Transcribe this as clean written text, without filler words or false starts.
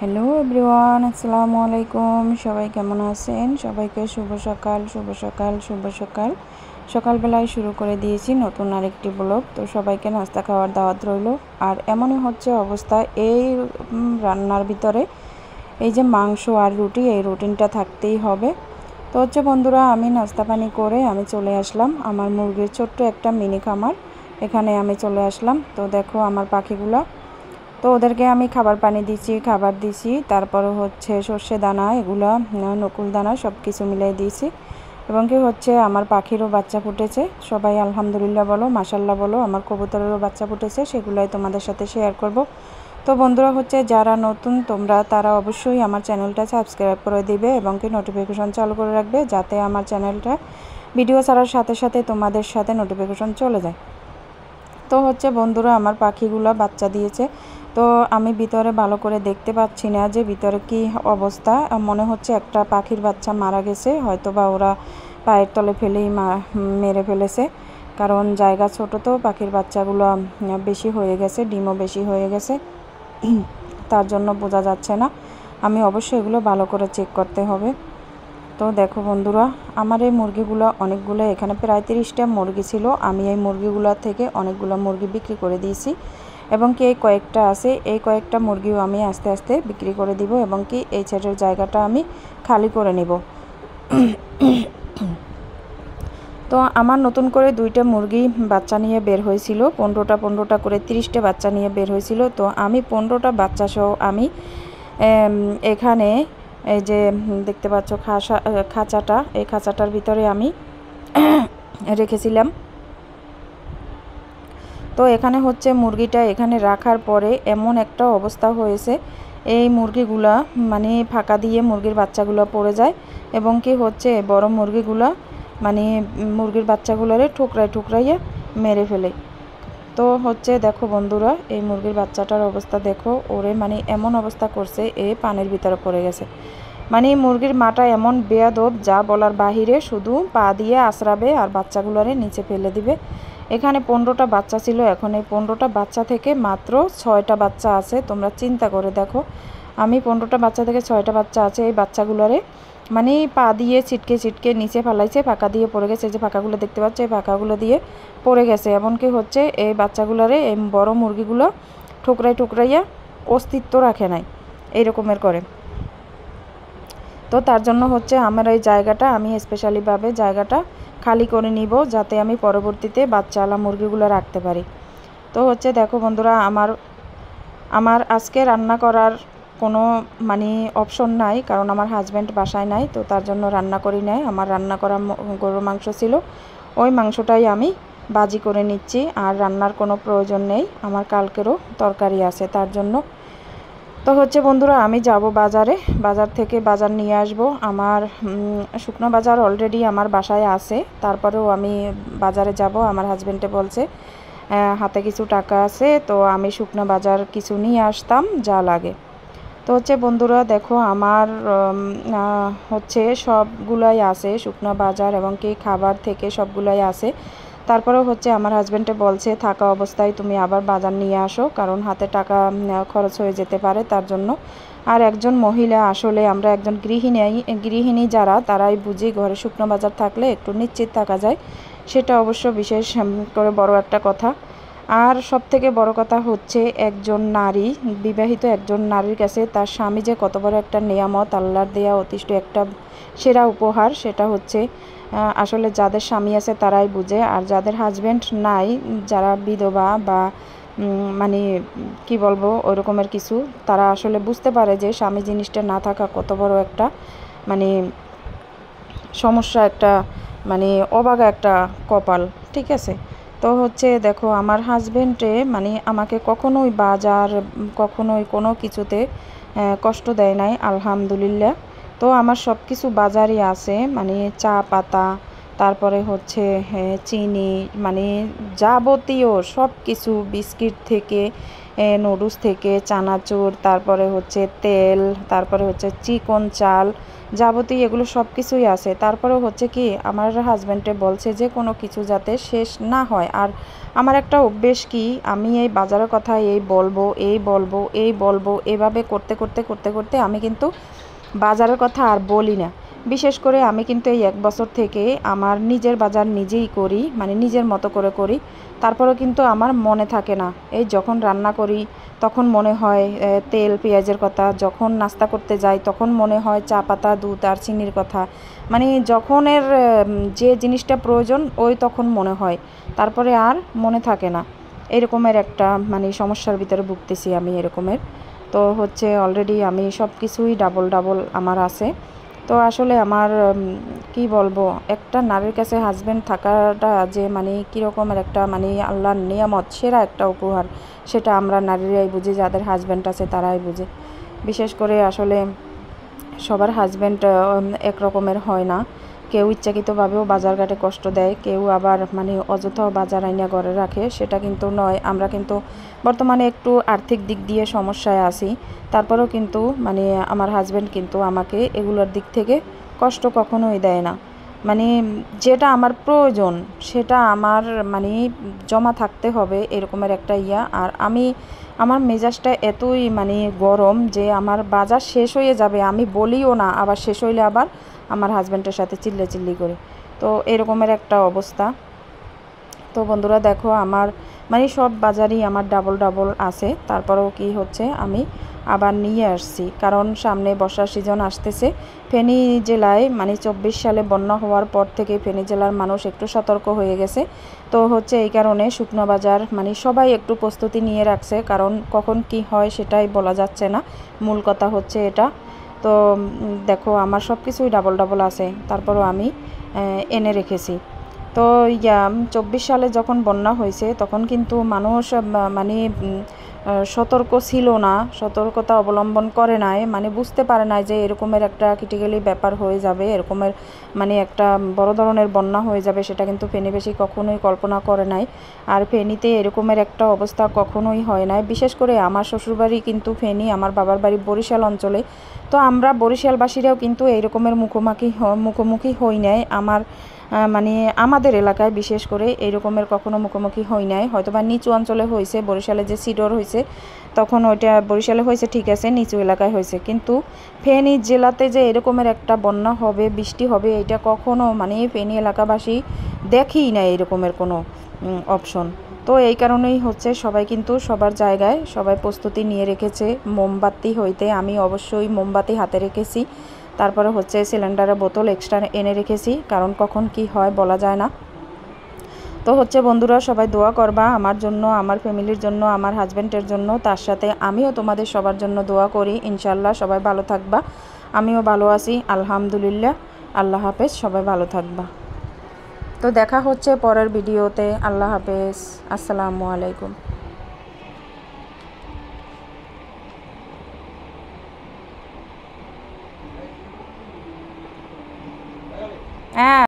Hello everyone, আসসালামু আলাইকুম। সবাই কেমন আছেন? সবাইকে শুভ সকাল, শুভ সকাল, শুভ সকাল। সকালবেলায় শুরু করে দিয়েছি নতুন আরেকটি ব্লগ। তো সবাইকে নাস্তা খাওয়ার দাওয়াত রইল। আর এমনই হচ্ছে অবস্থা এই রান্নার ভিতরে, এই যে মাংস আর রুটি, এই রুটিনটা থাকতেই হবে। তো হচ্ছে বন্ধুরা, আমি নাস্তা পানি করে আমি চলে আসলাম আমার মুরগির ছোট্ট একটা মিনি খামার, এখানে আমি চলে আসলাম। তো দেখো আমার পাখিগুলো, তো ওদেরকে আমি খাবার পানি দিচ্ছি, খাবার দিছি, তারপরে হচ্ছে সর্ষে দানা, এগুলো নকুল দানা সব কিছু মিলাই দিয়েছি। এবং কি হচ্ছে আমার পাখিরও বাচ্চা ফুটেছে। সবাই আলহামদুলিল্লাহ বলো, মাশাল্লাহ বলো। আমার কবুতরেরও বাচ্চা ফুটেছে, সেগুলোই তোমাদের সাথে শেয়ার করব। তো বন্ধুরা হচ্ছে যারা নতুন তারা অবশ্যই আমার চ্যানেলটা সাবস্ক্রাইব করে দিবে এবং কি নোটিফিকেশন চালু করে রাখবে, যাতে আমার চ্যানেলটা ভিডিও ছাড়ার সাথে সাথে তোমাদের সাথে নোটিফিকেশন চলে যায়। তো হচ্ছে বন্ধুরা, আমার পাখিগুলো বাচ্চা দিয়েছে। তো আমি ভিতরে ভালো করে দেখতে পাচ্ছি না যে ভিতরে কি অবস্থা। মনে হচ্ছে একটা পাখির বাচ্চা মারা গেছে, হয়তো বা ওরা পায়ের তলে ফেলেই মেরে ফেলেছে। কারণ জায়গা ছোট, তো পাখির বাচ্চাগুলো বেশি হয়ে গেছে, ডিমও বেশি হয়ে গেছে, তার জন্য বোঝা যাচ্ছে না। আমি অবশ্যই এগুলো ভালো করে চেক করতে হবে। তো দেখো বন্ধুরা, আমার এই মুরগিগুলো অনেকগুলো, এখানে প্রায় 30টা মুরগি ছিল। আমি এই মুরগিগুলো থেকে অনেকগুলো মুরগি বিক্রি করে দিয়েছি এবং কি এই কয়েকটা আছে, এই কয়েকটা মুরগিও আমি আস্তে আস্তে বিক্রি করে দিব এবং কি এই ছেটের জায়গাটা আমি খালি করে নিব। তো আমার নতুন করে 2টা মুরগি বাচ্চা নিয়ে বের হয়েছিল, 15টা করে 30টা বাচ্চা নিয়ে বের হয়েছিল। তো আমি 15টা বাচ্চা সহ আমি এখানে এই যে দেখতে পাচ্ছ খাঁচাটা, এই খাঁচাটার ভিতরে আমি রেখেছিলাম। তো এখানে হচ্ছে মুরগিটা এখানে রাখার পরে এমন একটা অবস্থা হয়েছে, এই মুরগিগুলা মানে ফাঁকা দিয়ে মুরগির বাচ্চাগুলো পড়ে যায় এবং কি হচ্ছে বড় মুরগিগুলা মানে মুরগির বাচ্চাগুলোরে ঠুকরাইয়ে মেরে ফেলে। তো হচ্ছে দেখো বন্ধুরা, এই মুরগির বাচ্চাটার অবস্থা দেখো, ওরে মানে এমন অবস্থা করছে, এ পানির ভিতরে পড়ে গেছে। মানে মুরগির মাটা এমন বেয়াদব, যা বলার বাহিরে, শুধু পা দিয়ে আশ্রাবে আর বাচ্চাগুলোরে নিচে ফেলে দিবে। এখানে 15টা বাচ্চা ছিল, এখন এই 15টা বাচ্চা থেকে মাত্র 6টা বাচ্চা আছে। তোমরা চিন্তা করে দেখো, আমি 15টা বাচ্চা থেকে 6টা বাচ্চা আছে। এই বাচ্চাগুলোরে মানে পা দিয়ে ছিটকে নিচে ফেলাইছে, ফাঁকা দিয়ে পড়ে গেছে। যে ফাঁকাগুলো দেখতে পাচ্ছ, এই ফাঁকাগুলো দিয়ে পড়ে গেছে। এমনকি হচ্ছে এই বাচ্চাগুলোরে এই বড় মুরগিগুলো ঠুকরাইয়া অস্তিত্ব রাখে নাই, এইরকমের করে। তো তার জন্য হচ্ছে আমার এই জায়গাটা আমি স্পেশালিভাবে জায়গাটা খালি করে নিব, যাতে আমি পরবর্তীতে বাচ্চাওয়ালা মুরগিগুলো রাখতে পারি। তো হচ্ছে দেখো বন্ধুরা, আমার আজকে রান্না করার কোনো মানে অপশন নাই, কারণ আমার হাজব্যান্ড বাসায় নাই। তো তার জন্য রান্না করি নাই। আমার রান্না করা গরুর মাংস ছিল, ওই মাংসটাই আমি বাজি করে নিচ্ছি। আর রান্নার কোনো প্রয়োজন নেই, আমার কালকেরও তরকারি আছে তার জন্য। তো হচ্ছে বন্ধুরা, আমি যাব বাজারে, বাজার থেকে বাজার নিয়ে আসব। আমার শুকনো বাজার অলরেডি আমার বাসায় আছে, তারপরেও আমি বাজারে যাব। আমার হাজব্যান্ডে বলছে হাতে কিছু টাকা আছে, তো আমি শুকনো বাজার কিছু নিয়ে আসতাম যা লাগে। তো হচ্ছে বন্ধুরা দেখো, আমার হচ্ছে সবগুলাই আছে, শুকনো বাজার এবং কি খাবার থেকে সবগুলাই আছে। তারপরেও হচ্ছে আমার হাজব্যান্ডে বলছে থাকা অবস্থায় তুমি আবার বাজার নিয়ে আসো, কারণ হাতে টাকা খরচ হয়ে যেতে পারে, তার জন্য। আর একজন মহিলা, আসলে আমরা একজন গৃহিণী যারা, তারাই বুঝি ঘরে শুকনো বাজার থাকলে একটু নিশ্চিত থাকা যায়, সেটা অবশ্য বিশেষ করে বড় একটা কথা। আর সবথেকে বড় কথা হচ্ছে একজন নারী, বিবাহিত একজন নারীর কাছে তার স্বামী যে কত বড় একটা নেয়ামত, আল্লাহর দেয়া অতিষ্ঠ একটা সেরা উপহার, সেটা হচ্ছে আসলে যাদের স্বামী আছে তারাই বুঝে। আর যাদের হাজব্যান্ড নাই, যারা বিধবা বা মানে কি বলবো ওই রকমের কিছু, তারা আসলে বুঝতে পারে যে স্বামী জিনিসটা না থাকা কত বড় একটা মানে সমস্যা, একটা মানে অবাগা একটা কপাল, ঠিক আছে। তো হচ্ছে দেখো, আমার হাজব্যান্ডে মানে আমাকে কখনোই বাজার, কখনোই কোনো কিছুতে কষ্ট দেয় নাই, আলহামদুলিল্লাহ। তো আমার সব কিছু বাজারই আছে, মানে চা পাতা, তারপরে হচ্ছে চিনি, মানে যাবতীয় সব কিছু, বিস্কিট থেকে নুডলস থেকে চানাচুর, তারপরে হচ্ছে তেল, তারপরে হচ্ছে চিকন চাল, যাবতীয় এগুলো সব কিছুই আছে। তারপরে হচ্ছে কি আমার হাজব্যান্ডে বলছে যে কোনো কিছু যাতে শেষ না হয়। আর আমার একটা অভ্যেস কি, আমি এই বাজারের কথা এই বলবো এই বলবো এই বলবো এভাবে করতে করতে করতে করতে আমি কিন্তু বাজারের কথা আর বলি না। বিশেষ করে আমি কিন্তু এই 1 বছর থেকে আমার নিজের বাজার নিজেই করি, মানে নিজের মতো করে করি। তারপরেও কিন্তু আমার মনে থাকে না। এই যখন রান্না করি তখন মনে হয় তেল পেঁয়াজের কথা, যখন নাস্তা করতে যাই তখন মনে হয় চা পাতা দুধ আর চিনির কথা। মানে যখনের যে জিনিসটা প্রয়োজন ওই তখন মনে হয়, তারপরে আর মনে থাকে না। এরকমের একটা মানে সমস্যার ভিতরে ভুগতেছি আমি এরকমের। তো হচ্ছে অলরেডি আমি সব কিছুই ডাবল ডাবল আমার আছে। তো আসলে আমার কি বলবো, একটা নারীর কাছে হাজব্যান্ড থাকাটা যে মানে কীরকমের একটা মানে আল্লাহর নিয়ামত, সেরা একটা উপহার, সেটা আমরা নারীরাই বুঝি, যাদের হাজব্যান্ড আছে তারাই বুঝে। বিশেষ করে আসলে সবার হাজব্যান্ড এক রকমের হয় না। কেউ ইচ্ছাকৃতভাবেও বাজারঘাটে কষ্ট দেয়, কেউ আবার মানে অযথাও বাজার আইনা ঘরে রাখে, সেটা কিন্তু নয়। আমরা কিন্তু বর্তমানে একটু আর্থিক দিক দিয়ে সমস্যায় আছি, তারপরেও কিন্তু মানে আমার হাজব্যান্ড কিন্তু আমাকে এগুলোর দিক থেকে কষ্ট কখনোই দেয় না। মানে যেটা আমার প্রয়োজন সেটা আমার মানে জমা থাকতে হবে, এরকমের একটা ইয়া। আর আমার মেজাজটা এতই মানে গরম যে আমার বাজার শেষ হয়ে যাবে আমি বলিও না, আবার শেষ হইলে আবার আমার হাজব্যান্ডের সাথে চিল্লাচিল্লি করি। তো এরকমের একটা অবস্থা। তো বন্ধুরা দেখো, আমার মানে সব বাজারই আমার ডাবল ডাবল আছে। তারপরেও কি হচ্ছে, আমি আবার নিয়ে আসছি, কারণ সামনে বর্ষার সিজন আসতেছে। ফেনী জেলায় মানে 24 সালে বন্যা হওয়ার পর থেকে ফেনী জেলার মানুষ একটু সতর্ক হয়ে গেছে। তো হচ্ছে এই কারণে শুকনো বাজার মানে সবাই একটু প্রস্তুতি নিয়ে রাখছে, কারণ কখন কি হয় সেটাই বলা যাচ্ছে না, মূল কথা হচ্ছে এটা। তো দেখো আমার সব কিছুই ডাবল ডাবল আছে, তারপরও আমি এনে রেখেছি। তো 24 সালে যখন বন্যা হয়েছে তখন কিন্তু মানুষ মানে সতর্ক ছিল না, সতর্কতা অবলম্বন করে নাই, মানে বুঝতে পারে নাই যে এরকমের একটা ক্রিটিক্যালি ব্যাপার হয়ে যাবে, এরকমের মানে একটা বড় ধরনের বন্যা হয়ে যাবে, সেটা কিন্তু ফেনীবাসী কখনোই কল্পনা করে নাই। আর ফেনীতে এরকমের একটা অবস্থা কখনোই হয় নাই। বিশেষ করে আমার শ্বশুরবাড়ি কিন্তু ফেনী, আমার বাবার বাড়ি বরিশাল অঞ্চলে। তো আমরা বরিশালবাসীরাও কিন্তু এইরকমের মুখোমুখি হই নাই। মানে আমাদের এলাকায় বিশেষ করে এইরকমের কখনো মুখোমুখি হই নাই। হয়তোবা নিচু অঞ্চলে হয়েছে, বরিশালে যে সিডর হয়েছে তখন ওইটা বরিশালে হয়েছে ঠিক আছে, নিচু এলাকায় হয়েছে, কিন্তু ফেনী জেলাতে যে এরকমের একটা বন্যা হবে, বৃষ্টি হবে, এটা কখনো মানে ফেনী এলাকাবাসী দেখেই না এরকমের কোনো অপশন। তো এই কারণেই হচ্ছে সবাই কিন্তু সবার জায়গায় সবাই প্রস্তুতি নিয়ে রেখেছে। মোমবাতি হইতে আমি অবশ্যই মোমবাতি হাতে রেখেছি, তারপরে হচ্ছে সিলিন্ডারের বোতল এক্সট্রা এনে রেখেছি, কারণ কখন কি হয় বলা যায় না। তো হচ্ছে বন্ধুরা সবাই দোয়া করবা আমার জন্য, আমার ফ্যামিলির জন্য, আমার হাজব্যান্ডের জন্য, তার সাথে আমিও তোমাদের সবার জন্য দোয়া করি। ইনশাল্লাহ সবাই ভালো থাকবা, আমিও ভালো আছি আলহামদুলিল্লাহ। আল্লাহ হাফেজ, সবাই ভালো থাকবা। তো দেখা হচ্ছে পরের ভিডিওতে। আল্লাহ হাফেজ, আসসালামু আলাইকুম। হ্যাঁ।